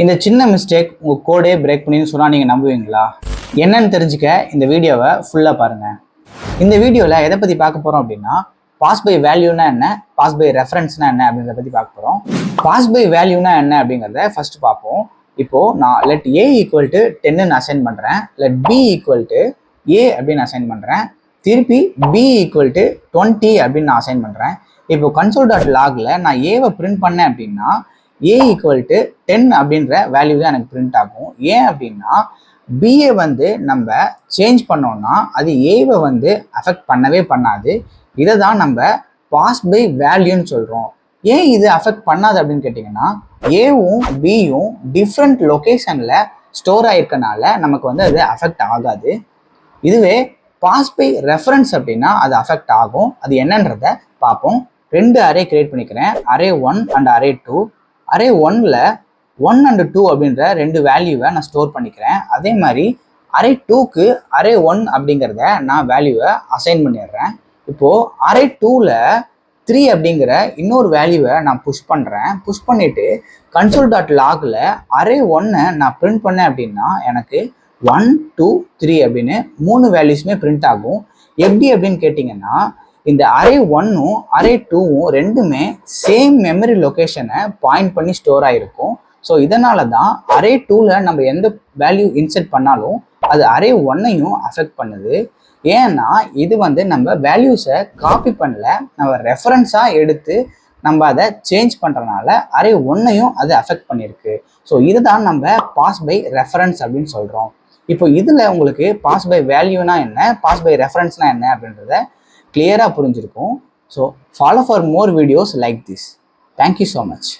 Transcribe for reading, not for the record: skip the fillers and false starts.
இந்த சின்ன மிஸ்டேக் உங்கள் கோடே பிரேக் பண்ணின்னு சொன்னால் நீங்கள் நம்புவீங்களா? என்னன்னு தெரிஞ்சுக்க இந்த வீடியோவை ஃபுல்லாக பாருங்கள். இந்த வீடியோவில் எதை பற்றி பார்க்க போகிறோம் அப்படின்னா, பாஸ் பை வேல்யூனா என்ன, பாஸ் பை ரெஃபரன்ஸ்னா என்ன அப்படின்றத பற்றி பார்க்க போகிறோம். பாஸ் பை வேல்யூனா என்ன அப்படிங்கிறத ஃபர்ஸ்ட் பார்ப்போம். இப்போது நான் லெட் ஏ ஈக்குவல் டு 10ன்னு அசைன் பண்ணுறேன், let B equal to A அப்படின்னு அசைன் பண்ணுறேன், திருப்பி பி ஈக்குவல் டு 20 அப்படின்னு நான் அசைன் பண்ணுறேன். இப்போ console.logல நான் ஏவை பிரிண்ட் பண்ணேன் அப்படின்னா ஏ ஈக்குவல் டு 10 அப்படின்ற வேல்யூ தான் எனக்கு பிரிண்ட் ஆகும். ஏன் அப்படின்னா பிஏ வந்து நம்ம சேஞ்ச் பண்ணோம்னா அது ஏவை வந்து அஃபெக்ட் பண்ணவே பண்ணாது. இதை தான் நம்ம பாஸ் பை வேல்யூன்னு சொல்கிறோம். ஏன் இது அஃபெக்ட் பண்ணாது அப்படின்னு கேட்டிங்கன்னா, ஏவும் பியும் டிஃப்ரெண்ட் லொக்கேஷனில் ஸ்டோர் ஆயிருக்கனால நமக்கு வந்து அது அஃபெக்ட் ஆகாது. இதுவே பாஸ் பை ரெஃபரன்ஸ் அப்படின்னா அது அஃபெக்ட் ஆகும். அது என்னன்றத பார்ப்போம். 2 அரே கிரியேட் பண்ணிக்கிறேன், அரே 1 அண்ட் அரே 2. அரே 1ல 1 அண்ட் 2 அப்படின்ற 2 வேல்யூவை நான் ஸ்டோர் பண்ணிக்கிறேன். அதே மாதிரி அரே 2க்கு அரே 1 அப்படிங்கிறத நான் வேல்யூவை அசைன் பண்ணிடுறேன். இப்போது அரே 2ல 3 அப்படிங்கிற இன்னொரு வேல்யூவை நான் புஷ் பண்ணுறேன். புஷ் பண்ணிவிட்டு console.logல அரே 1 நான் பிரிண்ட் பண்ணேன் அப்படின்னா எனக்கு 1, 2, 3 அப்படின்னு 3 வேல்யூஸுமே பிரிண்ட் ஆகும். எப்படி அப்படின்னு கேட்டிங்கன்னா, இந்த அரே 1ம் அரே 2ம் ரெண்டுமே சேம் மெமரி லொக்கேஷனை பாயிண்ட் பண்ணி ஸ்டோர் ஆகிருக்கும். ஸோ இதனால தான் அரே 2ல நம்ம எந்த வேல்யூ இன்செர்ட் பண்ணாலும் அது அரே 1ஐயும் அஃபெக்ட் பண்ணுது. ஏன்னா இது வந்து நம்ம வேல்யூஸை காப்பி பண்ணல, நம்ம ரெஃபரன்ஸாக எடுத்து நம்ம அதை சேஞ்ச் பண்ணுறதுனால அரே 1ஐயும் அது அஃபெக்ட் பண்ணியிருக்கு. ஸோ இதுதான் நம்ம பாஸ் பை ரெஃபரன்ஸ் அப்படின்னு சொல்கிறோம். இப்போ இதில் உங்களுக்கு பாஸ் பை வேல்யூனா என்ன, பாஸ் பை ரெஃபரன்ஸ்னா என்ன அப்படின்றத கிளியராக புரிஞ்சிருக்கும். So follow for more videos like this. Thank you so much.